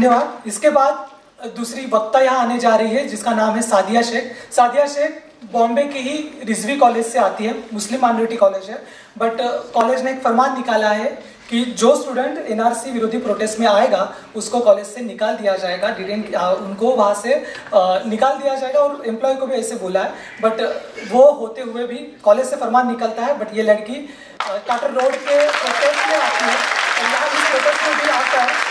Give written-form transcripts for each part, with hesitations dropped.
धन्यवाद। इसके बाद दूसरी वक्ता यहाँ आने जा रही है जिसका नाम है सादिया शेख। सादिया शेख बॉम्बे की ही रिजवी कॉलेज से आती है, मुस्लिम माइनॉरिटी कॉलेज है, बट कॉलेज ने एक फरमान निकाला है कि जो स्टूडेंट एनआरसी विरोधी प्रोटेस्ट में आएगा उसको कॉलेज से निकाल दिया जाएगा, उनको वहाँ से निकाल दिया जाएगा और एम्प्लॉय को भी ऐसे बोला है। बट वो होते हुए भी कॉलेज से फरमान निकलता है, बट ये लड़की टाटर रोड के प्रोटेस्ट में आती है और यहाँ इस प्रोटेस्ट में भी आता है।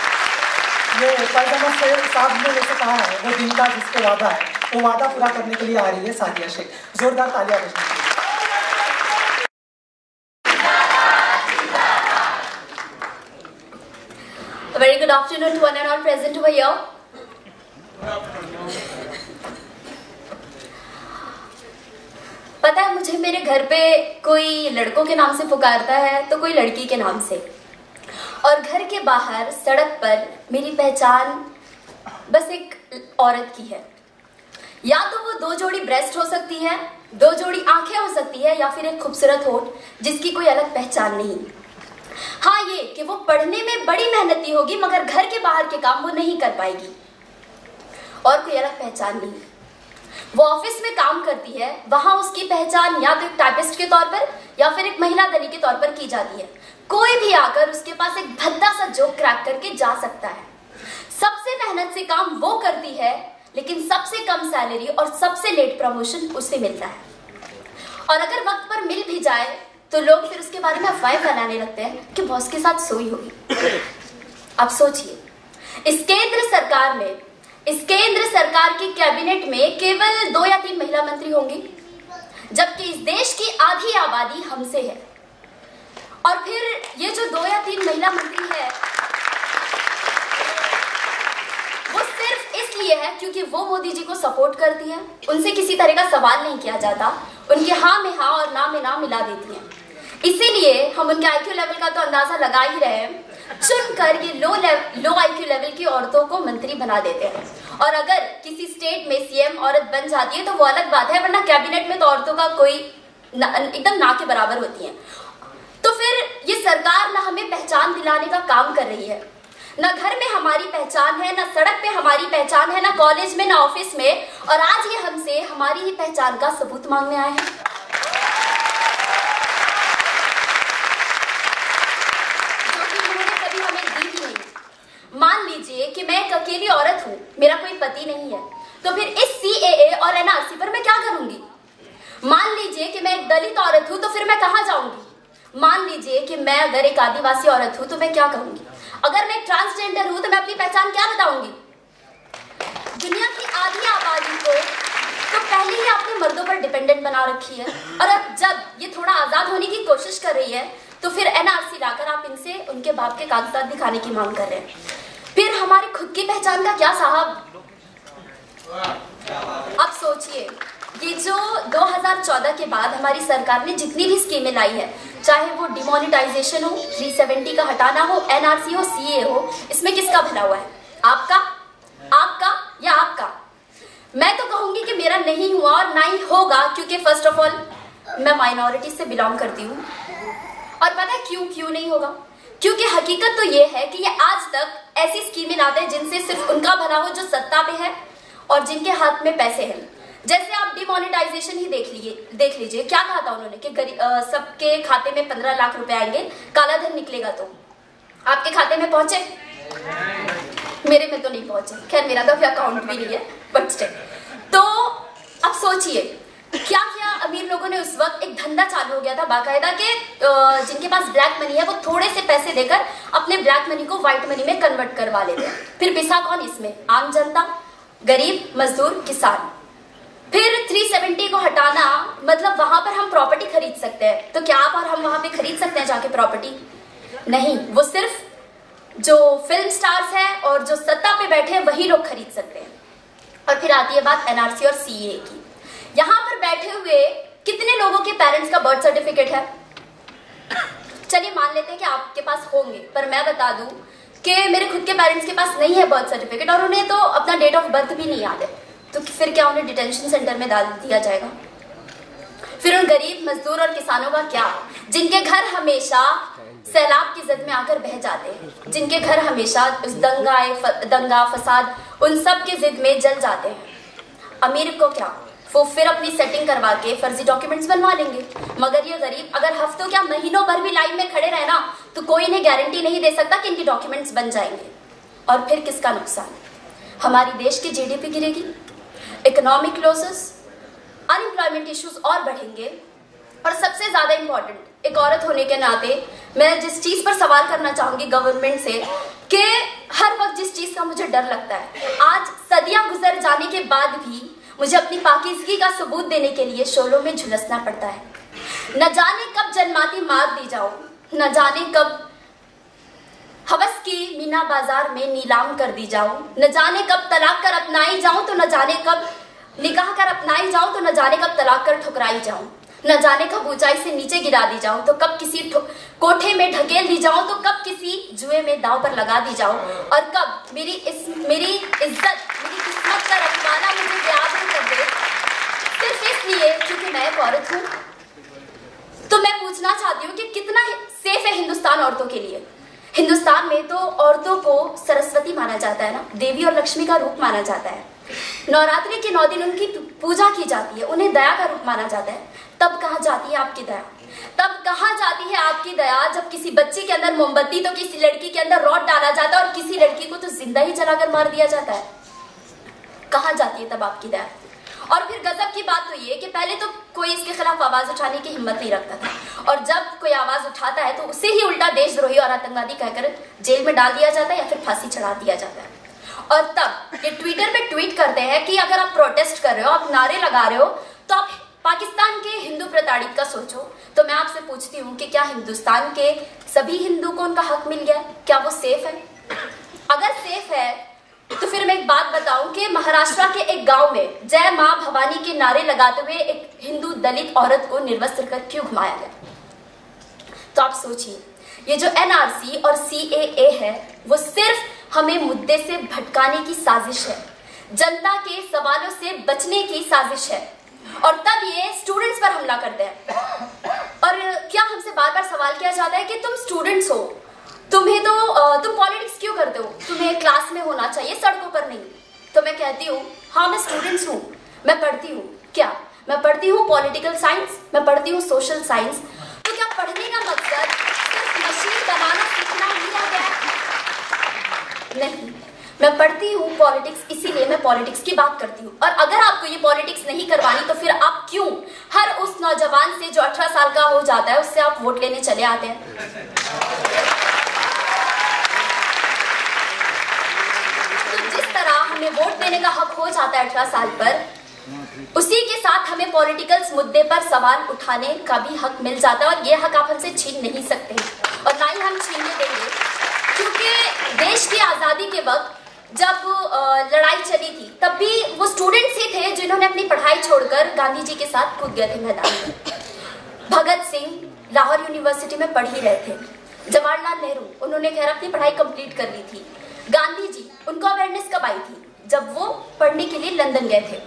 ये पैजामा से साहब ने जैसे कहा है वो दिन का जिसके वादा है, वो वादा पूरा करने के लिए आ रही है सादिया शेख। जोरदार तालियां बजाइए। Very good afternoon to one and all present over here. पता है मुझे मेरे घर पे कोई लड़कों के नाम से पुकारता है तो कोई लड़की के नाम से, और घर के बाहर सड़क पर मेरी पहचान बस एक औरत की है। या तो वो दो जोड़ी ब्रेस्ट हो सकती है, दो जोड़ी आंखें हो सकती है, या फिर एक खूबसूरत होठ जिसकी कोई अलग पहचान नहीं। हाँ, ये कि वो पढ़ने में बड़ी मेहनती होगी मगर घर के बाहर के काम वो नहीं कर पाएगी, और कोई अलग पहचान नहीं। वो ऑफिस में काम करती है, वहां उसकी पहचान या तो एक टाइपिस्ट के तौर पर या फिर एक महिला दली के तौर पर की जाती है। कोई भी आकर उसके पास एक भद्दा सा जोक क्रैक करके जा सकता है। सबसे मेहनत से काम वो करती है, लेकिन सबसे कम सैलरी और सबसे लेट प्रमोशन उसे मिलता है। और अगर वक्त पर मिल भी जाए तो लोग फिर उसके बारे में अफवाहें फैलाने लगते हैं कि बॉस के साथ सोई होगी। अब सोचिए, इस केंद्र सरकार की कैबिनेट में केवल 2 या 3 महिला मंत्री होंगी, जबकि इस देश की आधी आबादी हमसे है। और फिर ये जो 2 या 3 महिला मंत्री है वो सिर्फ इसलिए है क्योंकि वो मोदी जी को सपोर्ट करती है, उनसे किसी तरह का सवाल नहीं किया जाता, उनके हाँ में हाँ और ना में ना मिला देती हैं। इसीलिए हम उनके आईक्यू लेवल का तो अंदाजा लगा ही रहे हैं, चुनकर ये लो आईक्यू लेवल की औरतों को मंत्री बना देते हैं। और अगर किसी स्टेट में सीएम औरत बन जाती है तो वो अलग बात है, वरना कैबिनेट में तो औरतों का कोई एकदम ना के बराबर होती है। तो फिर ये सरकार ना हमें पहचान दिलाने का काम कर रही है, ना घर में हमारी पहचान है, ना सड़क पे हमारी पहचान है, ना कॉलेज में, ना ऑफिस में, और आज ये हमसे हमारी ही पहचान का सबूत मांगने आए हैं। मान लीजिए कि मैं एक अकेली औरत हूँ, मेरा कोई पति नहीं है, तो फिर इस सीएए और एनआरसी पर मैं क्या करूंगी? मान लीजिए कि मैं एक दलित औरत हूँ, तो फिर मैं कहाँ जाऊंगी? मान लीजिए कि मैं अगर एक आदिवासी औरत हूँ तो मैं क्या कहूंगी? अगर मैं ट्रांसजेंडर हूँ तो मैं अपनी पहचान क्या बताऊंगी? दुनिया की आधी आबादी को तो पहले ही आपने मर्दों पर डिपेंडेंट बना रखी है, और अब जब ये थोड़ा आजाद होने की कोशिश कर रही है तो फिर एनआरसी लाकर आप इनसे उनके बाप के कागजात दिखाने की मांग कर रहे हैं। फिर हमारी खुद की पहचान का क्या साहब? अब सोचिए, ये जो 2014 के बाद हमारी सरकार ने जितनी भी स्कीमें लाई है, चाहे वो डिमोनेटाइजेशन हो, 370 का हटाना हो, एनआरसी हो, सीए हो, इसमें किसका भला हुआ है? आपका या आपका? मैं तो कहूंगी कि मेरा नहीं हुआ और ना ही होगा, क्योंकि फर्स्ट ऑफ ऑल मैं माइनॉरिटी से बिलोंग करती हूँ। और पता है क्यों नहीं होगा? क्योंकि हकीकत तो ये है कि ये आज तक ऐसी स्कीमें लाते हैं जिनसे सिर्फ उनका भला हो जो सत्ता पे है और जिनके हाथ में पैसे हैं। जैसे आप डिमोनेटाइजेशन ही देख लीजिए, क्या कहा था उन्होंने कि सबके खाते में 15 लाख रुपए आएंगे, काला धन निकलेगा। तो आपके खाते में पहुंचे? मेरे में तो नहीं पहुंचे, खैर मेरा तो अकाउंट भी नहीं है, बट स्टिल। तो अब सोचिए, क्या अमीर लोगों ने उस वक्त एक धंधा चालू हो गया था बाकायदा के, जिनके पास ब्लैक मनी है वो थोड़े से पैसे देकर अपने ब्लैक मनी को व्हाइट मनी में कन्वर्ट करवा लेते हैं। फिर पिसा कौन इसमें? आम जनता, गरीब, मजदूर, किसान। फिर 370 को हटाना मतलब वहां पर हम प्रॉपर्टी खरीद सकते हैं, तो क्या आप और हम वहां पे खरीद सकते हैं जाके प्रॉपर्टी? नहीं, वो सिर्फ जो फिल्म स्टार्स हैं और जो सत्ता पे बैठे हैं वही लोग खरीद सकते हैं। और फिर आती है बात एनआरसी और सीए की। यहाँ पर बैठे हुए कितने लोगों के पेरेंट्स का बर्थ सर्टिफिकेट है? चलिए मान लेते हैं कि आपके पास होंगे, पर मैं बता दूं कि मेरे खुद के पेरेंट्स के पास नहीं है बर्थ सर्टिफिकेट, और उन्हें तो अपना डेट ऑफ बर्थ भी नहीं याद है। तो फिर क्या उन्हें डिटेंशन सेंटर में डाल दिया जाएगा? फिर उन गरीब मजदूर और किसानों का क्या, जिनके घर हमेशा सैलाब की जद में आकर बह जाते हैं, जिनके घर हमेशा उस दंगा फसाद उन सब के जिद में जल जाते हैं। अमीर को क्या, वो फिर अपनी सेटिंग करवा के फर्जी डॉक्यूमेंट्स बनवा लेंगे। मगर ये गरीब अगर हफ्तों क्या महीनों भर भी लाइन में खड़े रहे ना, तो कोई इन्हें गारंटी नहीं दे सकता कि इनके डॉक्यूमेंट्स बन जाएंगे। और फिर किसका नुकसान? हमारी देश की जीडीपी गिरेगी, इकोनॉमिक लॉसेस, अनएम्प्लॉयमेंट इश्यूज और बढ़ेंगे। और सबसे ज्यादा इंपॉर्टेंट, एक औरत होने के नाते मैं जिस चीज पर सवाल करना चाहूंगी गवर्नमेंट से, कि हर वक्त जिस चीज का मुझे डर लगता है, आज सदियां गुजर जाने के बाद भी मुझे अपनी पाकीज़गी का सबूत देने के लिए शोलों में झुलसना पड़ता है। न जाने कब जन्माती मार दी जाऊं, न जाने कब हवस की मीना बाजार में नीलाम कर दी जाऊं, न जाने कब तलाक कर अपनाई जाऊं तो न जाने कब निकाह कर अपनाई जाऊं तो न जाने कब तलाक कर ठुकराई जाऊं, न जाने कब ऊंचाई से नीचे गिरा दी जाऊं तो कब किसी कोठे में ढकेल दी जाऊं तो कब किसी जुए में दांव पर लगा दी जाऊं, और कब मेरी इज्जत, मेरी किस्मत का रखवाला मुझे बेआबरू कर दे सिर्फ इसलिए क्योंकि मैं एक औरत हूं। तो मैं पूछना चाहती हूँ कि कितना सेफ है हिंदुस्तान औरतों के लिए? हिंदुस्तान में तो औरतों को सरस्वती माना जाता है ना, देवी और लक्ष्मी का रूप माना जाता है। नवरात्रि के 9 दिन उनकी पूजा की जाती है, उन्हें दया का रूप माना जाता है। तब कहाँ जाती है आपकी दया? तब कहाँ जाती है आपकी दया जब किसी बच्चे के अंदर मोमबत्ती तो किसी लड़की के अंदर रॉड डाला जाता है और किसी लड़की को तो जिंदा ही जलाकर मार दिया जाता है? कहाँ जाती है तब आपकी दया? और फिर गजब की बात तो ये कि पहले तो कोई इसके खिलाफ आवाज उठाने की हिम्मत नहीं रखता था, और जब कोई आवाज उठाता है तो उसे ही उल्टा देशद्रोही और आतंकवादी कहकर जेल में डाल दिया जाता है या फिर फांसी चढ़ा दिया जाता है। और तब ये ट्विटर पे ट्वीट करते हैं कि अगर आप प्रोटेस्ट कर रहे हो, आप नारे लगा रहे हो, तो आप पाकिस्तान के हिंदू प्रताड़ित का सोचो। तो मैं आपसे पूछती हूँ कि क्या हिंदुस्तान के सभी हिंदू को उनका हक मिल गया? क्या वो सेफ है? अगर सेफ है तो फिर मैं एक बात बताऊं कि महाराष्ट्र के एक गांव में जय मां भवानी के नारे लगाते हुए एक हिंदू दलित औरत को निर्वस्त्र कर क्यों घुमाया गया? तो आप सोचिए, ये जो एनआरसी और सीएए है वो सिर्फ हमें मुद्दे से भटकाने की साजिश है, जनता के सवालों से बचने की साजिश है, और तब ये स्टूडेंट्स पर हमला करते हैं। और क्या हमसे बार बार सवाल किया जाता है कि तुम स्टूडेंट्स हो, तुम पॉलिटिक्स क्यों करते हो? तुम्हें क्लास में होना चाहिए, सड़कों पर नहीं। तो मैं कहती हूँ हाँ, मैं स्टूडेंट्स हूँ, मैं पढ़ती हूँ। क्या मैं पढ़ती हूँ? पॉलिटिकल साइंस, मैं पढ़ती हूँ सोशल साइंस। तो क्या पढ़ने का मकसद सिर्फ मशीन बनाना सीखना ही रह गया? नहीं, मैं पढ़ती हूँ पॉलिटिक्स, इसीलिए मैं पॉलिटिक्स की बात करती हूँ। और अगर आपको ये पॉलिटिक्स नहीं करवानी तो फिर आप क्यों हर उस नौजवान से जो 18 साल का हो जाता है उससे आप वोट लेने चले आते हैं? हमें वोट देने का हक हो जाता है 18 साल पर, उसी के साथ हमें पॉलिटिकल मुद्दे पर सवाल उठाने का भी हक मिल जाता है, और ये हक आप हमसे छीन नहीं सकते और ना ही हम छीनने देंगे। क्योंकि देश की आजादी के वक्त जब लड़ाई चली थी तब भी वो स्टूडेंट्स ही थे जिन्होंने अपनी पढ़ाई छोड़कर गांधी जी के साथ कूद गए थे मैदान में। भगत सिंह लाहौर यूनिवर्सिटी में पढ़ ही रहे थे, जवाहरलाल नेहरू उन्होंने खैर अपनी पढ़ाई कंप्लीट कर ली थी, गांधी जी उनको अवेयरनेस कब आई थी? जब वो पढ़ने के लिए लंदन गए थे।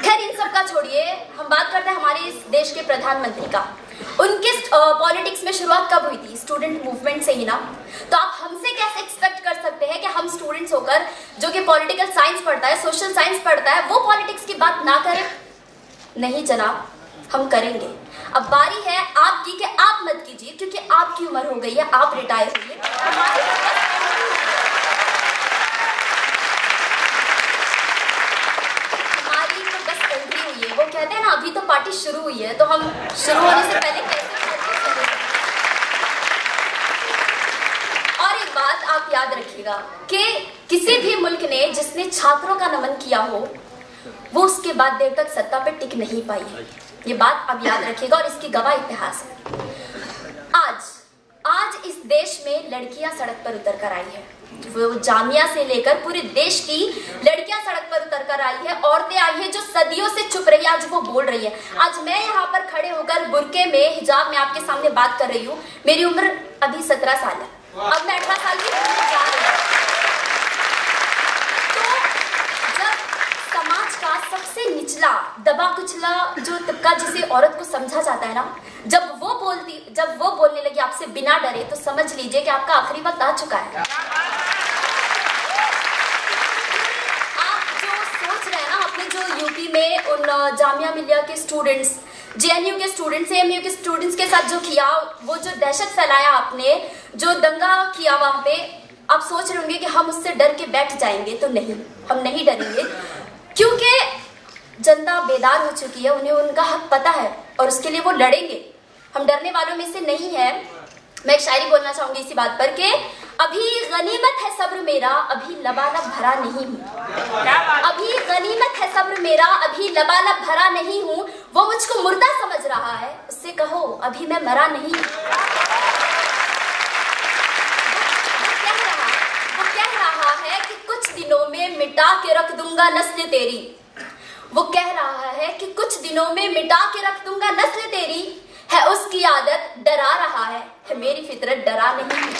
खैर इन सब का छोड़िए, हम बात करते हैं हमारे इस देश के प्रधानमंत्री का। उनके पॉलिटिक्स में शुरुआत कब हुई थी? स्टूडेंट मूवमेंट से ही ना। तो आप हमसे कैसे एक्सपेक्ट कर सकते हैं कि हम स्टूडेंट्स होकर जो कि पॉलिटिकल साइंस पढ़ता है, सोशल साइंस पढ़ता है, वो पॉलिटिक्स की बात ना करें? नहीं जनाब, हम करेंगे। अब बारी है आपकी कि आप मत कीजिए, क्योंकि आपकी उम्र हो गई है, आप रिटायर हुई है। वो कहते हैं ना अभी तो पार्टी शुरू हुई है, तो हम शुरू होने से पहले कैसे? और एक बात आप याद रखिएगा कि किसी भी मुल्क ने जिसने छात्रों का नमन किया हो वो उसके बाद देर तक सत्ता पे टिक नहीं पाई है। ये बात आप याद रखिएगा और इसकी गवाह इतिहास है। आज इस देश में लड़कियां सड़क पर उतर कर आई है, वो जामिया से लेकर पूरे देश की लड़कियां सड़क पर उतर कर आई है, औरतें आई है जो सदियों से चुप रही है, आज वो बोल रही है। आज मैं यहाँ पर खड़े होकर बुर्के में, हिजाब में आपके सामने बात कर रही हूँ। मेरी उम्र अभी 17 साल है, अब मैं 18 साल की होने जा रही हूँ। तो जब समाज का सबसे निचला निचला दबा कुचला जो तबका जिसे औरत को समझा जाता है ना, जब वो बोलने लगी आपसे बिना डरे, तो समझ लीजिए कि आपका आखिरी वक्त आ चुका है। आप जो सोच रहे हैं ना, आपने जो यूपी में उन जामिया मिलिया के स्टूडेंट्स, जेएनयू के स्टूडेंट्स, एएमयू के स्टूडेंट्स के साथ जो किया, वो जो दहशत फैलाया आपने, जो दंगा किया वहां पे, आप सोच रहे होंगे कि हम उससे डर के बैठ जाएंगे। तो नहीं, हम नहीं डरेंगे, क्योंकि जनता बेदार हो चुकी है, उन्हें उनका हक पता है और उसके लिए वो लड़ेंगे। हम डरने वालों में से नहीं है। मैं एक शायरी बोलना चाहूंगी इसी बात पर कि अभी गनीमत है सब्र मेरा, अभी लबालब भरा नहीं हूँ। अभी गनीमत है सब्र मेरा, अभी लबालब भरा नहीं हूँ। वो मुझको मुर्दा समझ रहा है, उससे कहो अभी मैं मरा नहीं हूँ। वो कह रहा है कि कुछ दिनों में मिटा के रख दूंगा नस्ल तेरी। वो कह रहा है कि कुछ दिनों में मिटा के रख दूंगा नस्ल तेरी। है उसकी आदत, डरा रहा है मेरी फितरत डरा नहीं है।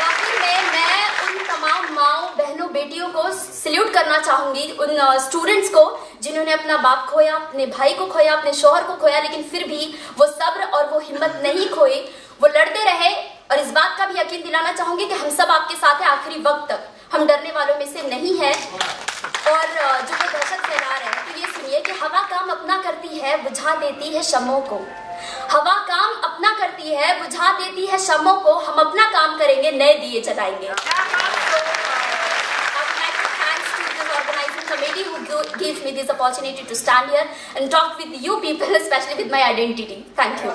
आखिर में मैं उन तमाम माओ बहनों बेटियों को सल्यूट करना चाहूंगी, उन स्टूडेंट्स को जिन्होंने अपना बाप खोया, अपने भाई को खोया, अपने शौहर को खोया, लेकिन फिर भी वो सब्र और वो हिम्मत नहीं खोई, वो लड़ते रहे। और इस बात का भी यकीन दिलाना चाहूंगी कि हम सब आपके साथ हैं आखिरी वक्त तक, हम डरने वालों में से नहीं है। और जो वो दहशत फैला रहे हैं, तो ये सुनिए कि हवा काम अपना करती है, बुझा देती है शमों को। हवा काम अपना करती है, बुझा देती है शमों को। हम अपना काम करेंगे, नए दिए जलाएंगे। Committee who gives me this opportunity to stand here and talk with you people, especially with my identity. Thank you.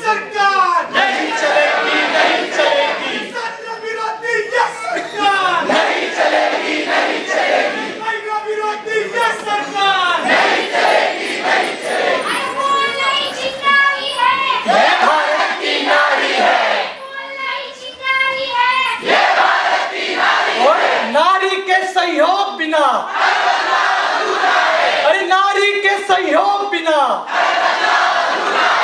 सरकार नहीं चलेगी, नहीं चलेगी। विरोधी ये सरकार नहीं चलेगी, नहीं चलेगी। विरोधी ये सरकार नहीं चलेगी, नहीं चलेगी। ये भारत की नारी है, ये भारत की नारी है। और नारी के सहयोग बिना, अरे नारी के सहयोग बिना,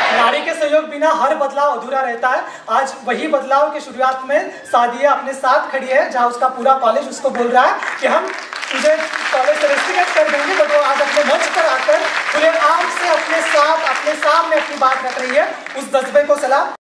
नारी के सहयोग बिना हर बदलाव अधूरा रहता है। आज वही बदलाव की शुरुआत में सादिया अपने साथ खड़ी है, जहां उसका पूरा कॉलेज उसको बोल रहा है कि हम तुझे कॉलेज से रेस्ट्रिक्ट कर देंगे, बट वो आज अपने मंच पर आकर खुले आम से अपने साथ, अपने सामने अपनी बात रख रही है। उस जज्बे को सलाम।